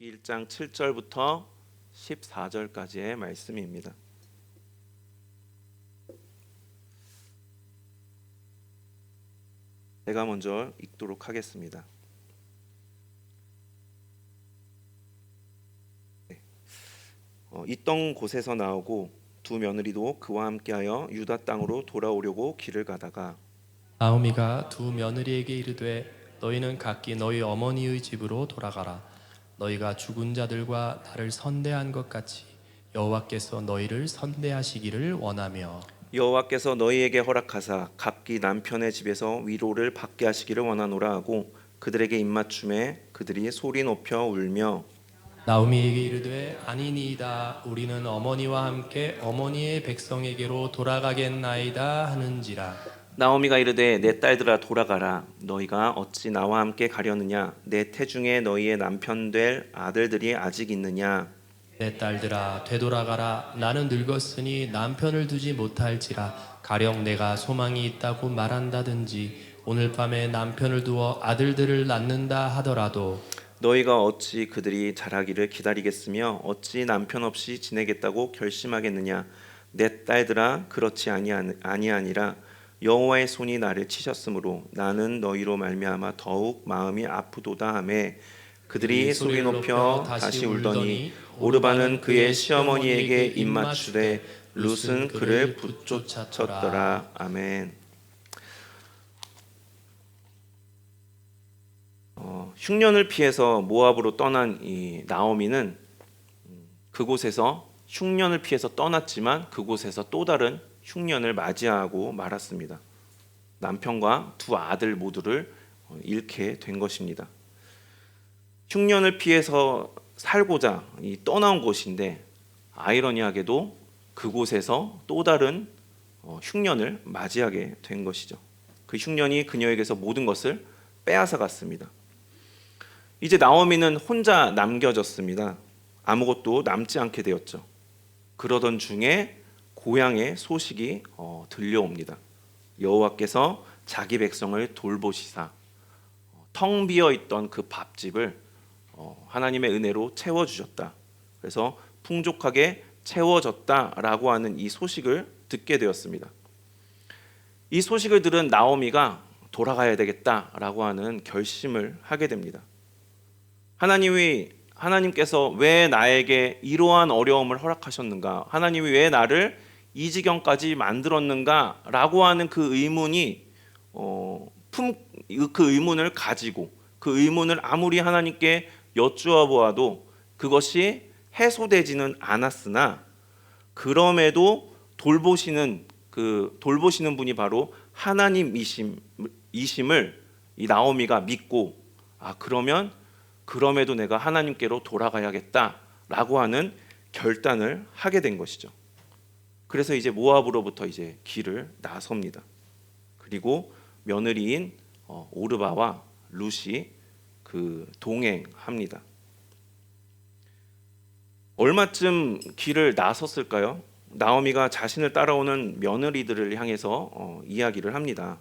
1장 7절부터 14절까지의 말씀입니다. 제가 먼저 읽도록 하겠습니다. 있던 곳에서 나오고 두 며느리도 그와 함께하여 유다 땅으로 돌아오려고 길을 가다가 나오미가 두 며느리에게 이르되 너희는 각기 너희 어머니의 집으로 돌아가라. 너희가 죽은 자들과 나를 선대한 것 같이 여호와께서 너희를 선대하시기를 원하며 여호와께서 너희에게 허락하사 각기 남편의 집에서 위로를 받게 하시기를 원하노라 하고 그들에게 입맞춤에 그들이 소리 높여 울며 나오미에게 이르되 아니니이다. 우리는 어머니와 함께 어머니의 백성에게로 돌아가겠나이다 하는지라. 나오미가 이르되 내 딸들아 돌아가라. 너희가 어찌 나와 함께 가려느냐? 내 태중에 너희의 남편 될 아들들이 아직 있느냐? 내 딸들아 되돌아가라. 나는 늙었으니 남편을 두지 못할지라. 가령 내가 소망이 있다고 말한다든지 오늘 밤에 남편을 두어 아들들을 낳는다 하더라도 너희가 어찌 그들이 자라기를 기다리겠으며 어찌 남편 없이 지내겠다고 결심하겠느냐? 내 딸들아 그렇지 아니하니라. 여호와의 손이 나를 치셨으므로 나는 너희로 말미암아 더욱 마음이 아프도다 하매 그들이 소리 높여 다시 울더니 오르바는 그의 시어머니에게 입맞추되 룻은 그를 붙쫓았더라. 아멘. 흉년을 피해서 모압으로 떠난 이 나오미는 그곳에서 흉년을 피해서 떠났지만 그곳에서 또 다른 흉년을 맞이하고 말았습니다. 남편과 두 아들 모두를 잃게 된 것입니다. 흉년을 피해서 살고자 떠나온 곳인데 아이러니하게도 그곳에서 또 다른 흉년을 맞이하게 된 것이죠. 그 흉년이 그녀에게서 모든 것을 빼앗아 갔습니다. 이제 나오미는 혼자 남겨졌습니다. 아무것도 남지 않게 되었죠. 그러던 중에 고향의 소식이 들려옵니다. 여호와께서 자기 백성을 돌보시사 텅 비어 있던 그 밥집을 하나님의 은혜로 채워주셨다. 그래서 풍족하게 채워졌다라고 하는 이 소식을 듣게 되었습니다. 이 소식을 들은 나오미가 돌아가야 되겠다라고 하는 결심을 하게 됩니다. 하나님께서 왜 나에게 이러한 어려움을 허락하셨는가? 하나님이 왜 나를 이 지경까지 만들었는가? 라고 하는 그 의문이 그 의문을 가지고 그 의문을 아무리 하나님께 여쭈어 보아도 그것이 해소되지는 않았으나 그럼에도 돌보시는 분이 바로 하나님이심을 이 나오미가 믿고 그럼에도 내가 하나님께로 돌아가야겠다라고 하는 결단을 하게 된 것이죠. 그래서 이제 모압으로부터 이제 길을 나섭니다. 그리고 며느리인 오르바와 룻이 동행합니다. 얼마쯤 길을 나섰을까요? 나오미가 자신을 따라오는 며느리들을 향해서 이야기를 합니다.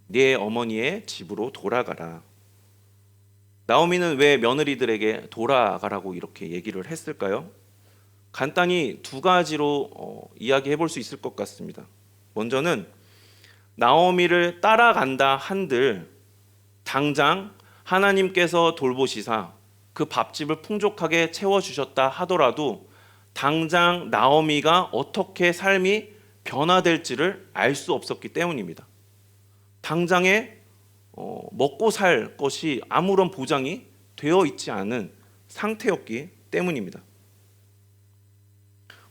네 어머니의 집으로 돌아가라. 나오미는 왜 며느리들에게 돌아가라고 이렇게 얘기를 했을까요? 간단히 두 가지로 이야기해 볼 수 있을 것 같습니다. 먼저는 나오미를 따라간다 한들 당장 하나님께서 돌보시사 그 밥집을 풍족하게 채워주셨다 하더라도 당장 나오미가 어떻게 삶이 변화될지를 알 수 없었기 때문입니다. 당장에 먹고 살 것이 아무런 보장이 되어 있지 않은 상태였기 때문입니다.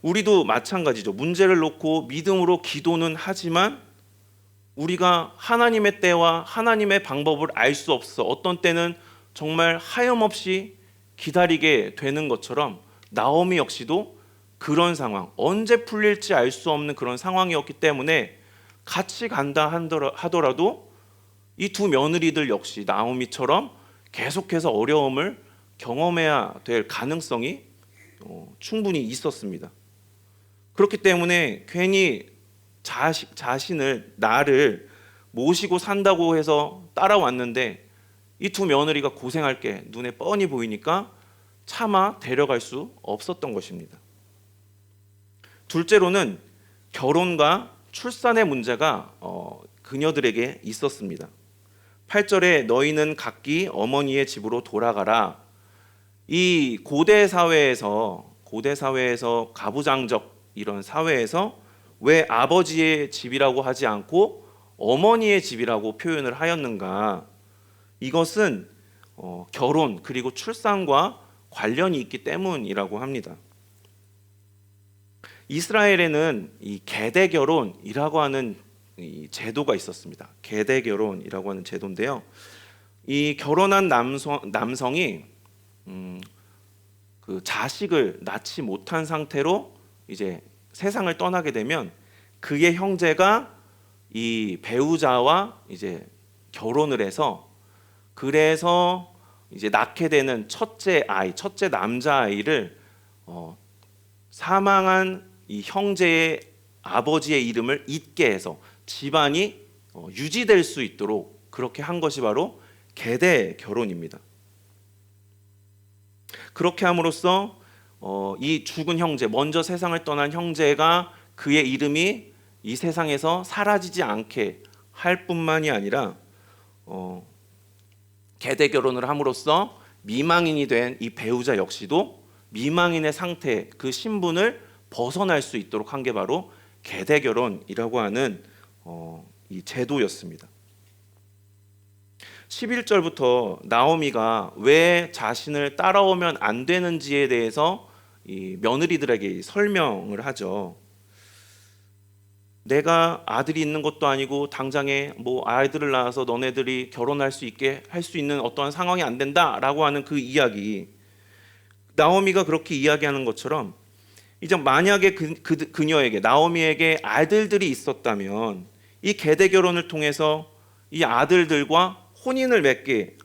우리도 마찬가지죠. 문제를 놓고 믿음으로 기도는 하지만 우리가 하나님의 때와 하나님의 방법을 알 수 없어 어떤 때는 정말 하염없이 기다리게 되는 것처럼 나오미 역시도 그런 상황, 언제 풀릴지 알 수 없는 그런 상황이었기 때문에 같이 간다 하더라도 이 두 며느리들 역시 나오미처럼 계속해서 어려움을 경험해야 될 가능성이 충분히 있었습니다. 그렇기 때문에 괜히 나를 모시고 산다고 해서 따라왔는데 이 두 며느리가 고생할 게 눈에 뻔히 보이니까 차마 데려갈 수 없었던 것입니다. 둘째로는 결혼과 출산의 문제가 그녀들에게 있었습니다. 8절에 너희는 각기 어머니의 집으로 돌아가라. 이 고대 사회에서 가부장적 이런 사회에서 왜 아버지의 집이라고 하지 않고 어머니의 집이라고 표현을 하였는가? 이것은 결혼 그리고 출산과 관련이 있기 때문이라고 합니다. 이스라엘에는 이 계대 결혼이라고 하는 이 제도가 있었습니다. 계대 결혼이라고 하는 제도인데요. 이 결혼한 남성이 그 자식을 낳지 못한 상태로 이제 세상을 떠나게 되면 그의 형제가 이 배우자와 이제 결혼을 해서 그래서 이제 낳게 되는 첫째 남자아이를 사망한 이 형제의 아버지의 이름을 잊게 해서 집안이 유지될 수 있도록 그렇게 한 것이 바로 계대 결혼입니다. 그렇게 함으로써 이 죽은 형제, 먼저 세상을 떠난 형제가 그의 이름이 이 세상에서 사라지지 않게 할 뿐만이 아니라 계대 결혼을 함으로써 미망인이 된 이 배우자 역시도 미망인의 상태, 그 신분을 벗어날 수 있도록 한 게 바로 계대 결혼이라고 하는 이 제도였습니다. 11절부터 나오미가 왜 자신을 따라오면 안 되는지에 대해서 이 며느리들에게 설명을 하죠. 내가 아들이 있는 것도 아니고 당장에 뭐 아이들을 낳아서 너네들이 결혼할 수 있게 할 수 있는 어떠한 상황이 안 된다라고 하는 그 이야기. 나오미가 그렇게 이야기하는 것처럼 이제 만약에 그녀에게 나오미에게 아들들이 있었다면 이 계대 결혼을 통해서 이 아들들과 혼인을 맺게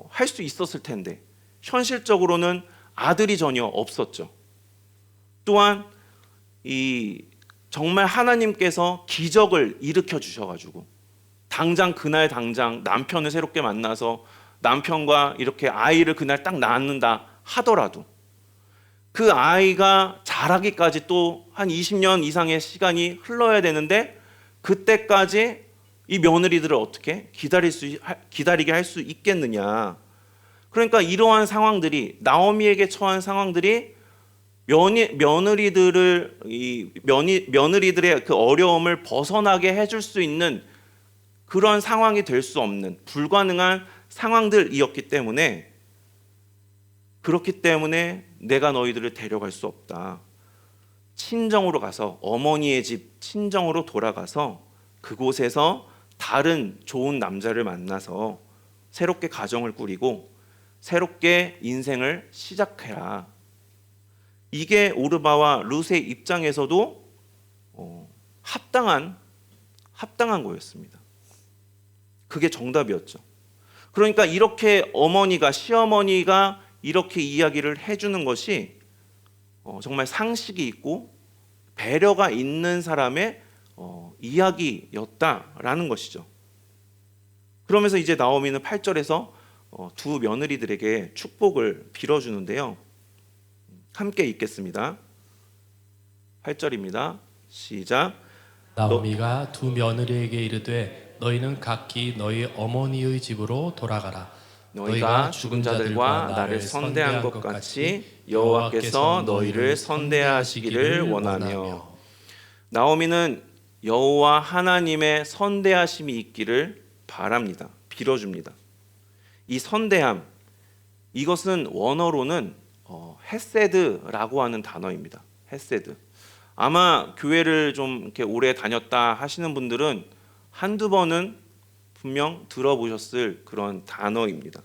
할 수 있었을 텐데 현실적으로는 아들이 전혀 없었죠. 또한 이 정말 하나님께서 기적을 일으켜 주셔가지고 당장 남편을 새롭게 만나서 남편과 이렇게 아이를 그날 딱 낳는다 하더라도 그 아이가 자라기까지 또 한 20년 이상의 시간이 흘러야 되는데 그때까지 이 며느리들을 어떻게 기다리게 할 수 있겠느냐. 그러니까 이러한 상황들이 나오미에게 처한 상황들이 며느리들의 그 어려움을 벗어나게 해줄 수 있는 그런 상황이 될 수 없는 불가능한 상황들이었기 때문에 그렇기 때문에 내가 너희들을 데려갈 수 없다. 친정으로 가서 어머니의 집 친정으로 돌아가서 그곳에서 다른 좋은 남자를 만나서 새롭게 가정을 꾸리고 새롭게 인생을 시작해라. 이게 오르바와 룻의 입장에서도 합당한 거였습니다. 그게 정답이었죠. 그러니까 이렇게 시어머니가 이렇게 이야기를 해주는 것이 정말 상식이 있고 배려가 있는 사람의 이야기였다라는 것이죠. 그러면서 이제 나오미는 8절에서 두 며느리들에게 축복을 빌어주는데요. 함께 읽겠습니다. 8절입니다. 시작. 나오미가 두 며느리에게 이르되 너희는 각기 너희 어머니의 집으로 돌아가라. 너희가 죽은 자들과 나를 선대한 것 같이 여호와께서 너희를 선대하시기를 원하며. 나오미는 여호와 하나님의 선대하심이 있기를 바랍니다. 빌어줍니다. 이 선대함, 이것은 원어로는 헤세드라고 하는 단어입니다. 헤세드. 아마 교회를 좀 이렇게 오래 다녔다 하시는 분들은 한두 번은 분명 들어보셨을 그런 단어입니다.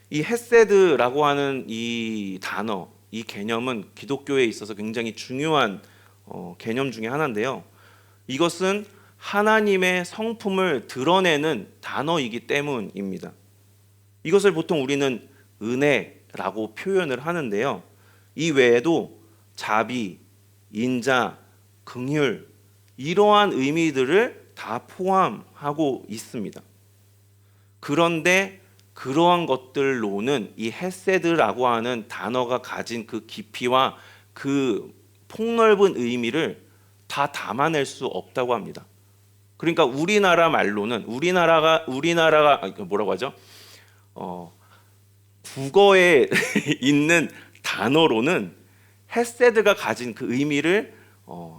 이 헤세드라고 하는 이 단어, 이 개념은 기독교에 있어서 굉장히 중요한 개념 중에 하나인데요. 이것은 하나님의 성품을 드러내는 단어이기 때문입니다. 이것을 보통 우리는 은혜라고 표현을 하는데요. 이 외에도 자비, 인자, 긍휼 이러한 의미들을 다 포함하고 있습니다. 그런데 그러한 것들로는 이 헤세드라고 하는 단어가 가진 그 깊이와 그 폭넓은 의미를 다 담아낼 수 없다고 합니다. 그러니까 우리나라 말로는 우리나라가 뭐라고 하죠? 국어에 있는 단어로는 헤세드가 가진 그 의미를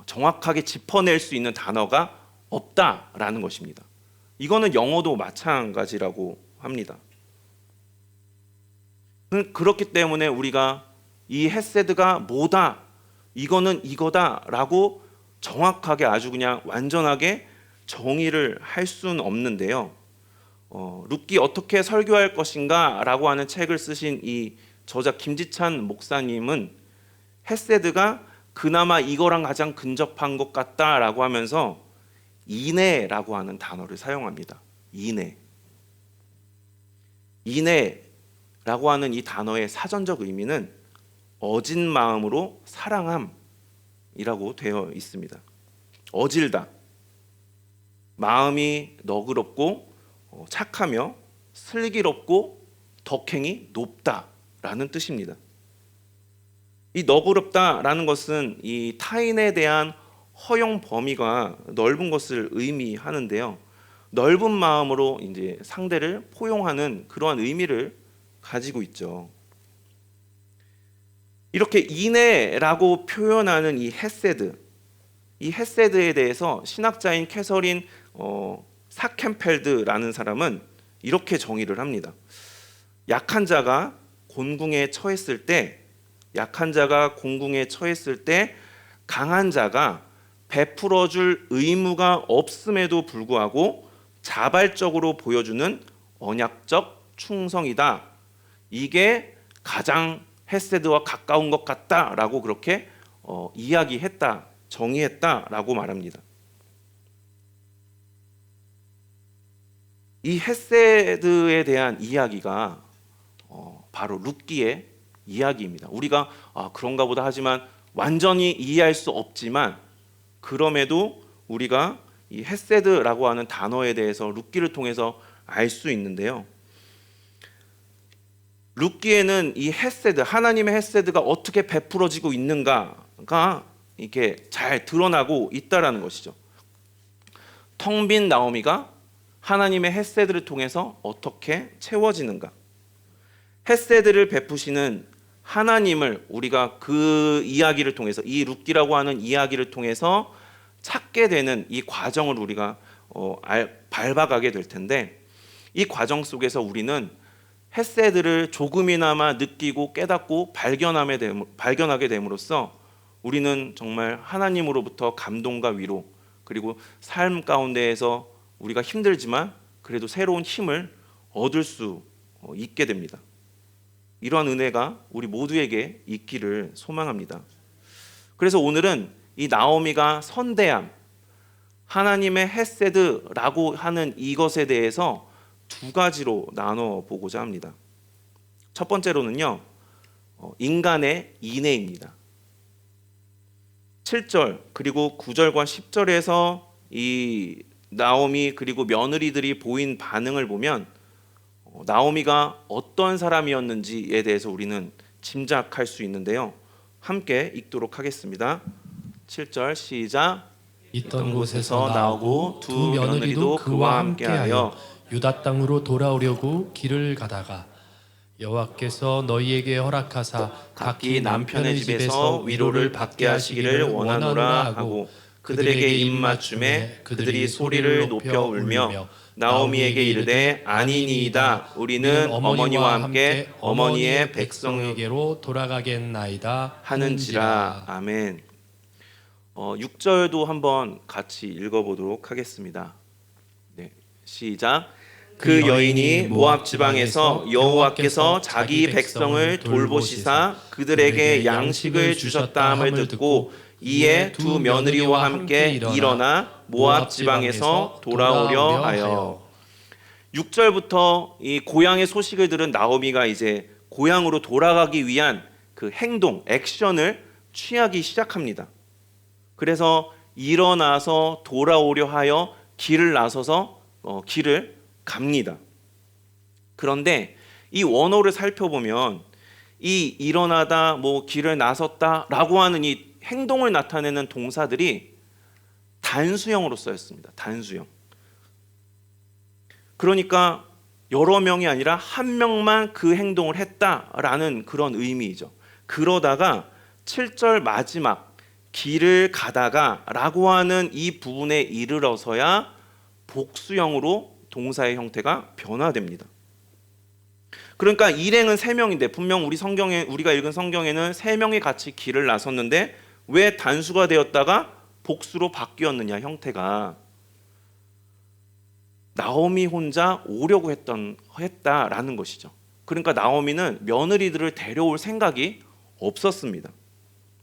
정확하게 짚어낼 수 있는 단어가 없다라는 것입니다. 이거는 영어도 마찬가지라고 합니다. 그렇기 때문에 우리가 이 헤세드가 뭐다, 이거는 이거다라고 정확하게 아주 그냥 완전하게 정의를 할 수는 없는데요. 룻기 어떻게 설교할 것인가라고 하는 책을 쓰신 이 저자 김지찬 목사님은 헤세드가 그나마 이거랑 가장 근접한 것 같다라고 하면서 인애라고 하는 단어를 사용합니다. 인애라고 하는 이 단어의 사전적 의미는 어진 마음으로 사랑함이라고 되어 있습니다. 어질다, 마음이 너그럽고 착하며 슬기롭고 덕행이 높다라는 뜻입니다. 이 너그럽다라는 것은 이 타인에 대한 허용 범위가 넓은 것을 의미하는데요. 넓은 마음으로 이제 상대를 포용하는 그러한 의미를 가지고 있죠. 이렇게 인애라고 표현하는 이 헤세드에 대해서 신학자인 캐서린 사켄펠드라는 사람은 이렇게 정의를 합니다. 약한 자가 곤궁에 처했을 때 강한 자가 베풀어줄 의무가 없음에도 불구하고 자발적으로 보여주는 언약적 충성이다. 이게 가장 헤세드와 가까운 것 같다라고 그렇게 정의했다라고 말합니다. 이 헤세드에 대한 이야기가 바로 룻기의 이야기입니다. 우리가 그런가 보다 하지만 완전히 이해할 수 없지만 그럼에도 우리가 이 헤세드라고 하는 단어에 대해서 룻기를 통해서 알 수 있는데요. 룻기에는 이 헤세드, 하나님의 헤세드가 어떻게 베풀어지고 있는가가 이렇게 잘 드러나고 있다라는 것이죠. 텅 빈 나오미가 하나님의 헤세드를 통해서 어떻게 채워지는가? 헤세드를 베푸시는 하나님을 우리가 그 이야기를 통해서, 이 룻기라고 하는 이야기를 통해서 찾게 되는 이 과정을 우리가 밟아가게 될 텐데, 이 과정 속에서 우리는 헤세드를 조금이나마 느끼고 깨닫고 발견하게 됨으로써 우리는 정말 하나님으로부터 감동과 위로, 그리고 삶 가운데에서 우리가 힘들지만 그래도 새로운 힘을 얻을 수 있게 됩니다. 이러한 은혜가 우리 모두에게 있기를 소망합니다. 그래서 오늘은 이 나오미가 선대함, 하나님의 헤세드라고 하는 이것에 대해서 두 가지로 나눠 보고자 합니다. 첫 번째로는요, 인간의 인애입니다. 7절 그리고 9절과 10절에서 이 나오미 그리고 며느리들이 보인 반응을 보면 나오미가 어떤 사람이었는지에 대해서 우리는 짐작할 수 있는데요. 함께 읽도록 하겠습니다. 7절 시작. 있던 곳에서 나오고 두 며느리도 그와 함께하여 유다 땅으로 돌아오려고 길을 가다가 여호와께서 너희에게 허락하사 각기 남편의 집에서 위로를 받게 하시기를 원하노라 하고 그들에게 입맞춤에 그들이 소리를 높여 울며 나오미에게 이르되 아니니이다. 우리는 어머니와 함께 어머니의 백성에게로 돌아가겠나이다 하는지라. 아멘. 6절도 한번 같이 읽어보도록 하겠습니다. 네, 시작. 그 여인이 모압 지방에서 여호와께서 자기 백성을 돌보시사 그들에게 양식을 주셨다함을 듣고 이에 두 며느리와 함께 일어나 모압 지방에서 돌아오려 하여. 6절부터 이 고향의 소식을 들은 나오미가 이제 고향으로 돌아가기 위한 그 행동, 액션을 취하기 시작합니다. 그래서 일어나서 돌아오려 하여 길을 나서서 길을 갑니다. 그런데 이 원어를 살펴보면 이 일어나다, 뭐 길을 나섰다라고 하는 이 행동을 나타내는 동사들이 단수형으로 쓰였습니다. 단수형. 그러니까 여러 명이 아니라 한 명만 그 행동을 했다라는 그런 의미이죠. 그러다가 7절 마지막 길을 가다가 라고 하는 이 부분에 이르러서야 복수형으로 동사의 형태가 변화됩니다. 그러니까 일행은 3명인데 분명 우리가 읽은 성경에는 3명이 같이 길을 나섰는데 왜 단수가 되었다가 복수로 바뀌었느냐, 형태가. 나오미 혼자 오려고 했다라는 것이죠. 그러니까 나오미는 며느리들을 데려올 생각이 없었습니다.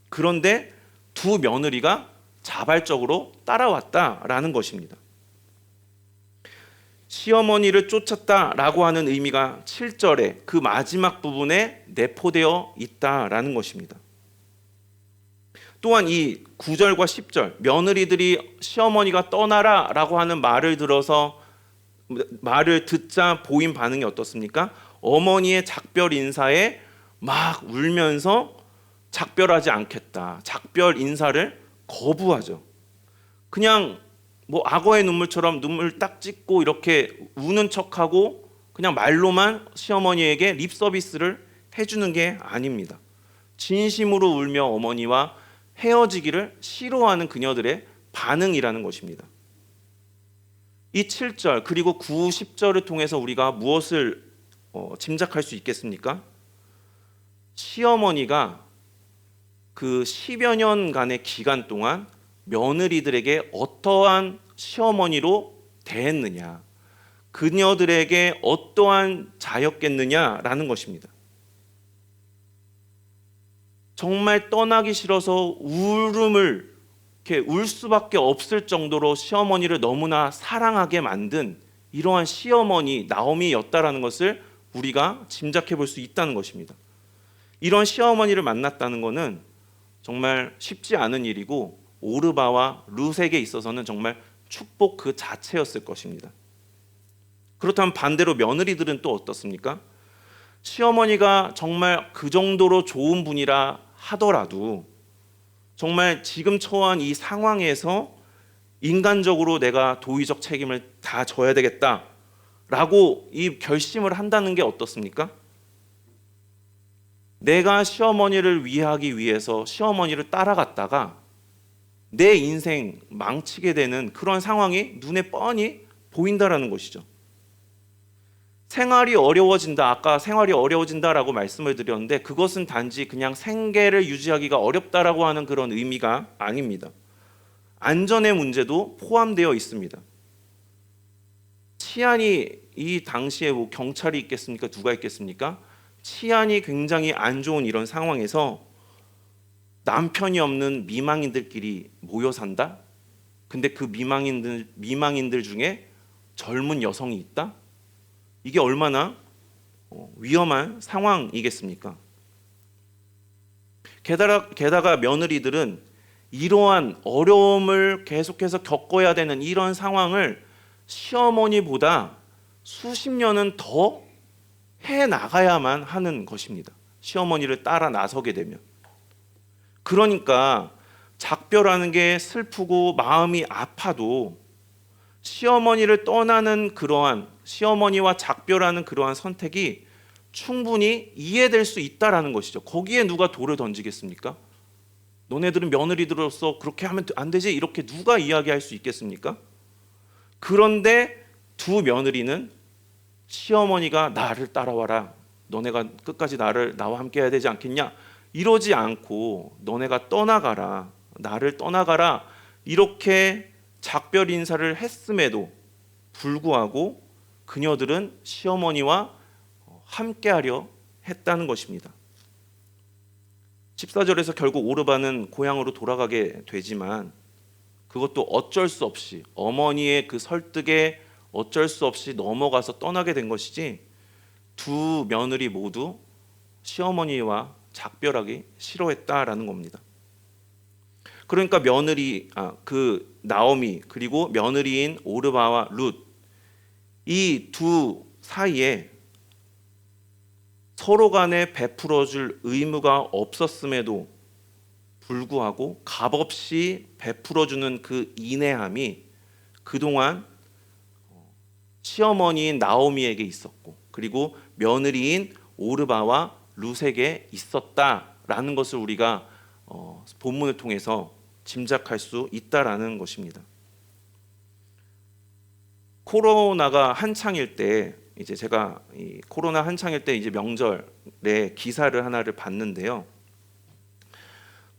그런데 두 며느리가 자발적으로 따라왔다라는 것입니다. 시어머니를 쫓았다라고 하는 의미가 7절에 그 마지막 부분에 내포되어 있다라는 것입니다. 또한 이 9절과 10절, 며느리들이 시어머니가 떠나라라고 하는 말을 듣자 보인 반응이 어떻습니까? 어머니의 작별 인사에 막 울면서 작별하지 않겠다, 작별 인사를 거부하죠. 그냥 뭐 악어의 눈물처럼 눈물 딱 찍고 이렇게 우는 척하고 그냥 말로만 시어머니에게 립 서비스를 해주는 게 아닙니다. 진심으로 울며 어머니와 헤어지기를 싫어하는 그녀들의 반응이라는 것입니다. 이 7절 그리고 9, 10절을 통해서 우리가 무엇을 짐작할 수 있겠습니까? 시어머니가 그 10여 년간의 기간 동안 며느리들에게 어떠한 시어머니로 대했느냐, 그녀들에게 어떠한 자였겠느냐라는 것입니다. 정말 떠나기 싫어서 이렇게 울 수밖에 없을 정도로 시어머니를 너무나 사랑하게 만든 이러한 시어머니 나오미였다라는 것을 우리가 짐작해 볼 수 있다는 것입니다. 이런 시어머니를 만났다는 것은 정말 쉽지 않은 일이고 오르바와 룻에게 있어서는 정말 축복 그 자체였을 것입니다. 그렇다면 반대로 며느리들은 또 어떻습니까? 시어머니가 정말 그 정도로 좋은 분이라 하더라도 정말 지금 처한 이 상황에서 인간적으로 내가 도의적 책임을 다 져야 되겠다라고 이 결심을 한다는 게 어떻습니까? 내가 시어머니를 위하기 위해서 시어머니를 따라갔다가 내 인생 망치게 되는 그런 상황이 눈에 뻔히 보인다라는 것이죠. 생활이 어려워진다, 아까 생활이 어려워진다라고 말씀을 드렸는데 그것은 단지 그냥 생계를 유지하기가 어렵다라고 하는 그런 의미가 아닙니다. 안전의 문제도 포함되어 있습니다. 치안이 이 당시에 뭐 경찰이 있겠습니까? 누가 있겠습니까? 치안이 굉장히 안 좋은 이런 상황에서 남편이 없는 미망인들끼리 모여 산다? 근데 그 미망인들 중에 젊은 여성이 있다? 이게 얼마나 위험한 상황이겠습니까? 게다가 며느리들은 이러한 어려움을 계속해서 겪어야 되는 이런 상황을 시어머니보다 수십 년은 더 해나가야만 하는 것입니다. 시어머니를 따라 나서게 되면. 그러니까 작별하는 게 슬프고 마음이 아파도 시어머니를 떠나는 그러한 시어머니와 작별하는 그러한 선택이 충분히 이해될 수 있다라는 것이죠. 거기에 누가 돌을 던지겠습니까? 너네들은 며느리들로서 그렇게 하면 안 되지, 이렇게 누가 이야기할 수 있겠습니까? 그런데 두 며느리는 시어머니가 나를 따라와라, 너네가 끝까지 나와 함께 해야 되지 않겠냐, 이러지 않고 너네가 떠나가라, 나를 떠나가라, 이렇게 작별 인사를 했음에도 불구하고 그녀들은 시어머니와 함께하려 했다는 것입니다. 14절에서 결국 오르바는 고향으로 돌아가게 되지만 그것도 어쩔 수 없이 어머니의 그 설득에 어쩔 수 없이 넘어가서 떠나게 된 것이지 두 며느리 모두 시어머니와 작별하기 싫어했다라는 겁니다. 그러니까 그 나오미 그리고 며느리인 오르바와 룻, 이 두 사이에 서로 간에 베풀어 줄 의무가 없었음에도 불구하고 값없이 베풀어 주는 그 인내함이 그동안 시어머니인 나오미에게 있었고, 그리고 며느리인 오르바와 룻에게 있었다라는 것을 우리가 본문을 통해서 짐작할 수 있다라는 것입니다. 코로나가 한창일 때, 이제 제가 이 코로나 한창일 때 이제 명절에 기사를 하나를 봤는데요.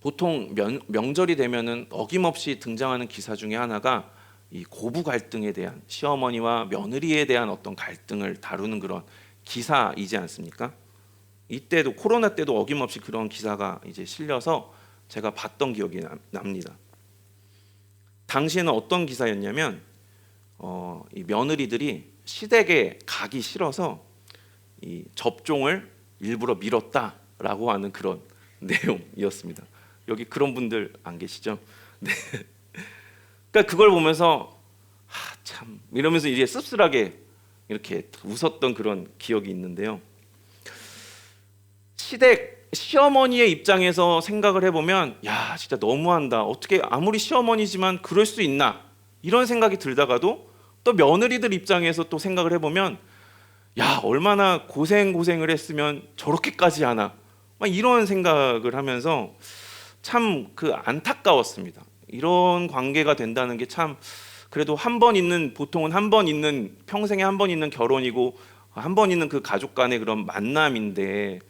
보통 명절이 되면은 어김없이 등장하는 기사 중에 하나가 이 고부 갈등에 대한, 시어머니와 며느리에 대한 어떤 갈등을 다루는 그런 기사이지 않습니까? 이때도, 코로나 때도 어김없이 그런 기사가 이제 실려서 제가 봤던 기억이 납니다. 당시에는 어떤 기사였냐면 이 며느리들이 시댁에 가기 싫어서 이 접종을 일부러 미뤘다라고 하는 그런 내용이었습니다. 여기 그런 분들 안 계시죠? 네. 그러니까 그걸 보면서 참 이러면서 이제 씁쓸하게 이렇게 웃었던 그런 기억이 있는데요. 시어머니의 입장에서 생각을 해보면, 야, 진짜 너무한다. 어떻게 아무리 시어머니지만 그럴 수 있나? 이런 생각이 들다가도 또 며느리들 입장에서 또 생각을 해보면, 야, 얼마나 고생을 했으면 저렇게까지 하나? 막 이런 생각을 하면서 참 그 안타까웠습니다. 이런 관계가 된다는 게 참, 그래도 한 번 있는, 보통은 한 번 있는, 평생에 한 번 있는 결혼이고 한 번 있는 그 가족 간의 그런 만남인데,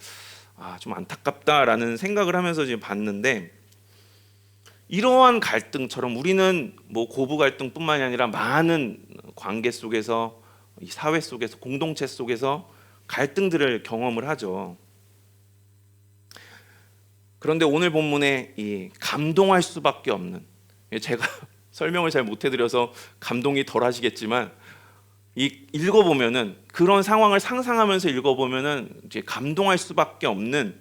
좀 안타깝다라는 생각을 하면서 지금 봤는데, 이러한 갈등처럼 우리는 뭐 고부 갈등뿐만이 아니라 많은 관계 속에서, 이 사회 속에서, 공동체 속에서 갈등들을 경험을 하죠. 그런데 오늘 본문에 이 감동할 수밖에 없는, 제가 설명을 잘 못해드려서 감동이 덜 하시겠지만, 읽어보면은, 그런 상황을 상상하면서 읽어보면은 이제 감동할 수밖에 없는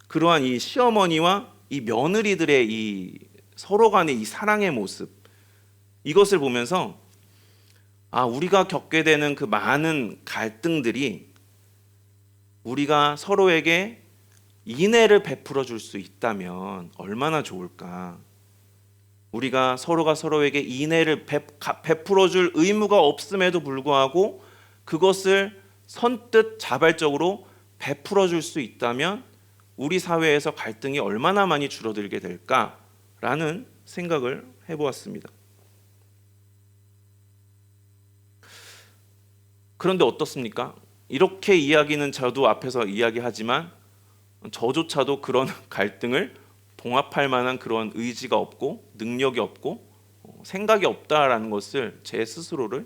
그러한 이 시어머니와 이 며느리들의 이 서로 간의 이 사랑의 모습, 이것을 보면서 우리가 겪게 되는 그 많은 갈등들이 우리가 서로에게 인애를 베풀어 줄 수 있다면 얼마나 좋을까. 우리가 서로가 서로에게 인애를 베풀어 줄 의무가 없음에도 불구하고 그것을 선뜻 자발적으로 베풀어 줄 수 있다면 우리 사회에서 갈등이 얼마나 많이 줄어들게 될까라는 생각을 해보았습니다. 그런데 어떻습니까? 이렇게 이야기는 저도 앞에서 이야기하지만 저조차도 그런 갈등을 봉합할 만한 그런 의지가 없고 능력이 없고 생각이 없다라는 것을 제 스스로를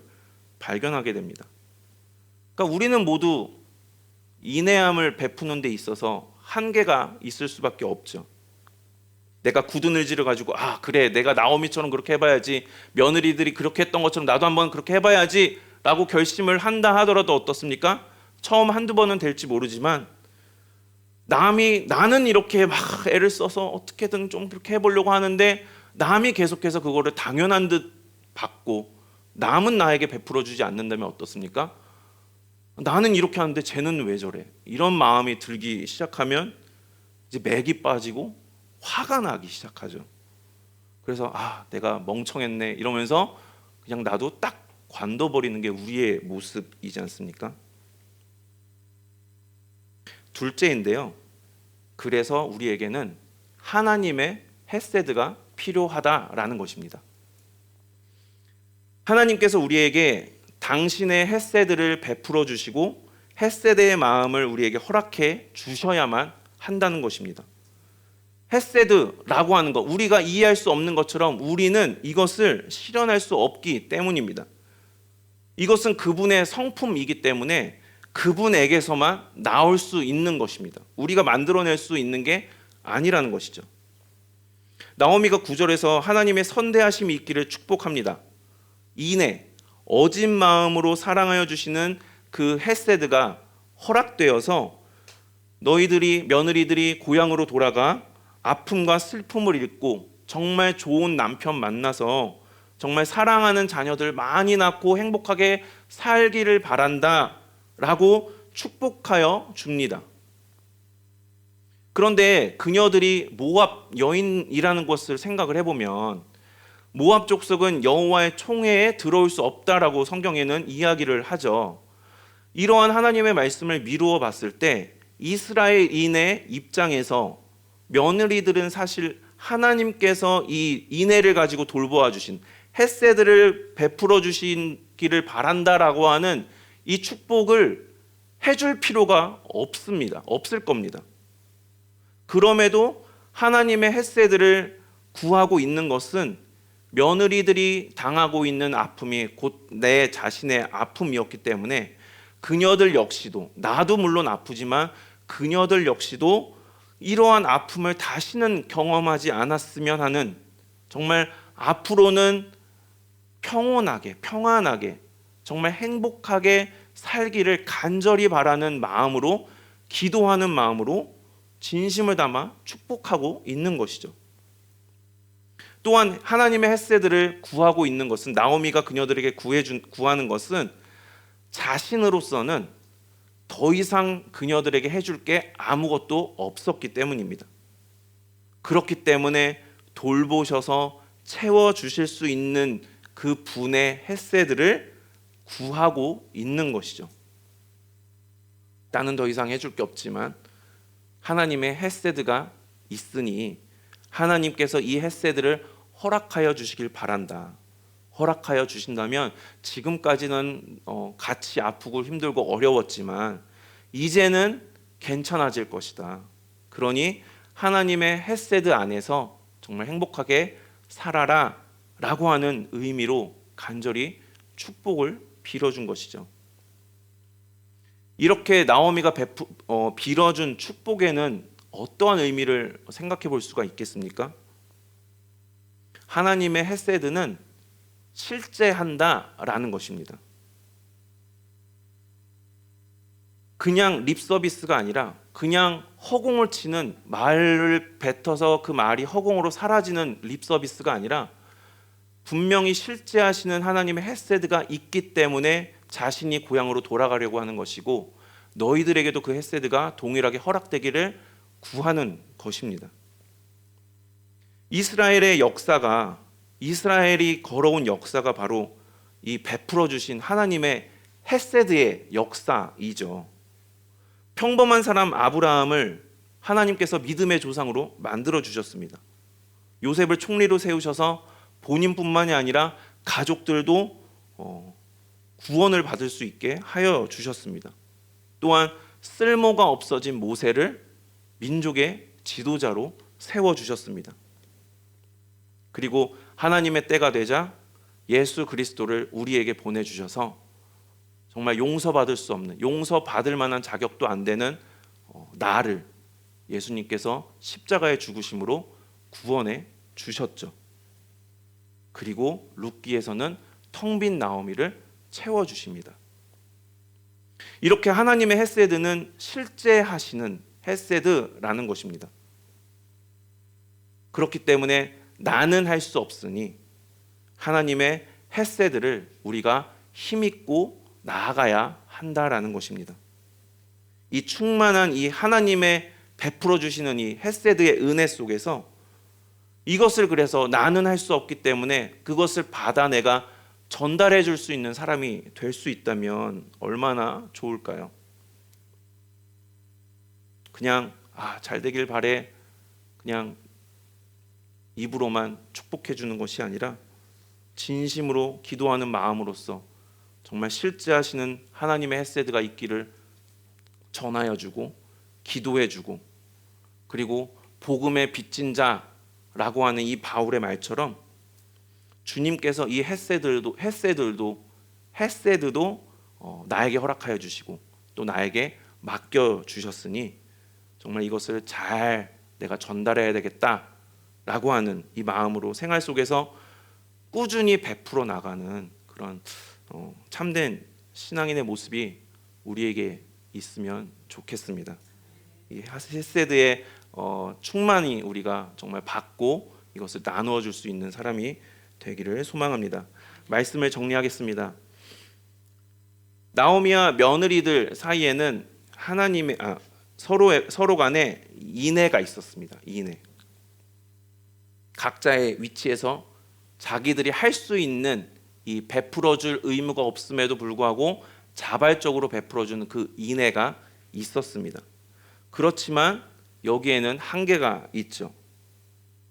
발견하게 됩니다. 그러니까 우리는 모두 인내함을 베푸는 데 있어서 한계가 있을 수밖에 없죠. 내가 굳은 의지를 가지고 그래, 내가 나오미처럼 그렇게 해봐야지, 며느리들이 그렇게 했던 것처럼 나도 한번 그렇게 해봐야지 라고 결심을 한다 하더라도 어떻습니까? 처음 한두 번은 될지 모르지만 나는 이렇게 막 애를 써서 어떻게든 좀 그렇게 해보려고 하는데 남이 계속해서 그거를 당연한 듯 받고 남은 나에게 베풀어 주지 않는다면 어떻습니까? 나는 이렇게 하는데 쟤는 왜 저래? 이런 마음이 들기 시작하면 이제 맥이 빠지고 화가 나기 시작하죠. 그래서 내가 멍청했네 이러면서 그냥 나도 딱 관둬버리는 게 우리의 모습이지 않습니까? 둘째인데요. 그래서 우리에게는 하나님의 헤세드가 필요하다라는 것입니다. 하나님께서 우리에게 당신의 헤세드를 베풀어 주시고 헤세드의 마음을 우리에게 허락해 주셔야만 한다는 것입니다. 헤세드라고 하는 것, 우리가 이해할 수 없는 것처럼 우리는 이것을 실현할 수 없기 때문입니다. 이것은 그분의 성품이기 때문에 그분에게서만 나올 수 있는 것입니다. 우리가 만들어낼 수 있는 게 아니라는 것이죠. 나오미가 9절에서 하나님의 선대하심이 있기를 축복합니다. 이내 어진 마음으로 사랑하여 주시는 그 헤세드가 허락되어서 며느리들이 고향으로 돌아가 아픔과 슬픔을 잊고 정말 좋은 남편 만나서 정말 사랑하는 자녀들 많이 낳고 행복하게 살기를 바란다 라고 축복하여 줍니다. 그런데 그녀들이 모압 여인이라는 것을 생각을 해보면 모압 족속은 여호와의 총회에 들어올 수 없다라고 성경에는 이야기를 하죠. 이러한 하나님의 말씀을 미루어 봤을 때 이스라엘인의 입장에서 며느리들은 사실 하나님께서 이 인애를 가지고 돌보아 주신 헤세드를 베풀어 주시기를 바란다라고 하는 이 축복을 해줄 필요가 없습니다. 없을 겁니다. 그럼에도 하나님의 헤세드를 구하고 있는 것은 며느리들이 당하고 있는 아픔이 곧 내 자신의 아픔이었기 때문에 그녀들 역시도, 나도 물론 아프지만 그녀들 역시도 이러한 아픔을 다시는 경험하지 않았으면 하는, 정말 앞으로는 평안하게 정말 행복하게 살기를 간절히 바라는 마음으로, 기도하는 마음으로 진심을 담아 축복하고 있는 것이죠. 또한 하나님의 헤세드를 구하고 있는 것은, 나오미가 그녀들에게 구하는 것은 자신으로서는 더 이상 그녀들에게 해줄 게 아무것도 없었기 때문입니다. 그렇기 때문에 돌보셔서 채워주실 수 있는 그 분의 헤세드를 구하고 있는 것이죠. 나는 더 이상 해줄 게 없지만 하나님의 헤세드가 있으니 하나님께서 이 헤세드를 허락하여 주시길 바란다. 허락하여 주신다면 지금까지는 같이 아프고 힘들고 어려웠지만 이제는 괜찮아질 것이다. 그러니 하나님의 헤세드 안에서 정말 행복하게 살아라 라고 하는 의미로 간절히 축복을 빌어준 것이죠. 이렇게 나오미가 빌어준 축복에는 어떠한 의미를 생각해 볼 수가 있겠습니까? 하나님의 헤세드는 실제한다라는 것입니다. 그냥 립 서비스가 아니라 그냥 허공을 치는, 말을 뱉어서 그 말이 허공으로 사라지는 립 서비스가 아니라 분명히 실제하시는 하나님의 헤세드가 있기 때문에 자신이 고향으로 돌아가려고 하는 것이고, 너희들에게도 그 헤세드가 동일하게 허락되기를 구하는 것입니다. 이스라엘이 걸어온 역사가 바로 이 베풀어 주신 하나님의 헤세드의 역사이죠. 평범한 사람 아브라함을 하나님께서 믿음의 조상으로 만들어 주셨습니다. 요셉을 총리로 세우셔서 본인뿐만이 아니라 가족들도 구원을 받을 수 있게 하여 주셨습니다. 또한 쓸모가 없어진 모세를 민족의 지도자로 세워 주셨습니다. 그리고 하나님의 때가 되자 예수 그리스도를 우리에게 보내주셔서 정말 용서받을 수 없는, 용서받을 만한 자격도 안 되는 나를 예수님께서 십자가의 죽으심으로 구원해 주셨죠. 그리고 룻기에서는 텅 빈 나오미를 채워주십니다. 이렇게 하나님의 헤세드는 실제 하시는 헤세드라는 것입니다. 그렇기 때문에 나는 할 수 없으니 하나님의 헤세드를 우리가 힘있고 나아가야 한다라는 것입니다. 이 충만한 이 하나님의 베풀어 주시는 이 헤세드의 은혜 속에서 이것을, 그래서 나는 할 수 없기 때문에 그것을 받아 내가 전달해 줄 수 있는 사람이 될 수 있다면 얼마나 좋을까요? 그냥 잘 되길 바래, 그냥 입으로만 축복해 주는 것이 아니라 진심으로 기도하는 마음으로써 정말 실제하시는 하나님의 헤세드가 있기를 전하여 주고 기도해 주고, 그리고 복음의 빚진 자라고 하는 이 바울의 말처럼 주님께서 이 헤세드도 나에게 허락하여 주시고 또 나에게 맡겨 주셨으니 정말 이것을 잘 내가 전달해야 되겠다라고 하는 이 마음으로 생활 속에서 꾸준히 베풀어 나가는 그런 참된 신앙인의 모습이 우리에게 있으면 좋겠습니다. 이 헤세드의 충만히 우리가 정말 받고 이것을 나누어 줄 수 있는 사람이 되기를 소망합니다. 말씀을 정리하겠습니다. 나오미와 며느리들 사이에는 서로 간에 인애가 있었습니다. 인애. 각자의 위치에서 자기들이 할 수 있는 이 베풀어줄 의무가 없음에도 불구하고 자발적으로 베풀어주는 그 인애가 있었습니다. 그렇지만 여기에는 한계가 있죠.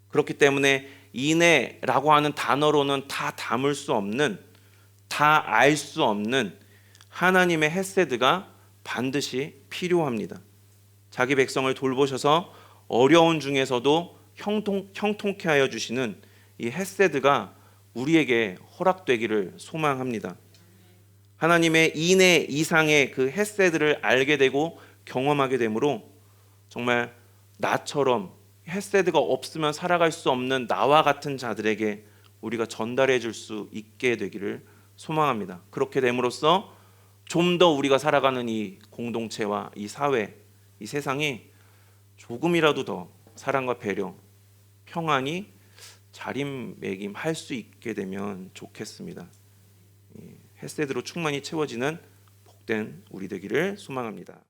그렇기 때문에 인애라고 하는 단어로는 다 담을 수 없는, 다 알 수 없는 하나님의 헤세드가 반드시 필요합니다. 자기 백성을 돌보셔서 어려운 중에서도 형통케 하여 주시는 이 헤세드가 우리에게 허락되기를 소망합니다. 하나님의 인애 이상의 그 헤세드를 알게 되고 경험하게 되므로 정말 나처럼 헤세드가 없으면 살아갈 수 없는 나와 같은 자들에게 우리가 전달해 줄 수 있게 되기를 소망합니다. 그렇게 됨으로써 좀 더 우리가 살아가는 이 공동체와 이 사회, 이 세상이 조금이라도 더 사랑과 배려, 평안이 자리매김할 수 있게 되면 좋겠습니다. 헤세드로 충만히 채워지는 복된 우리 되기를 소망합니다.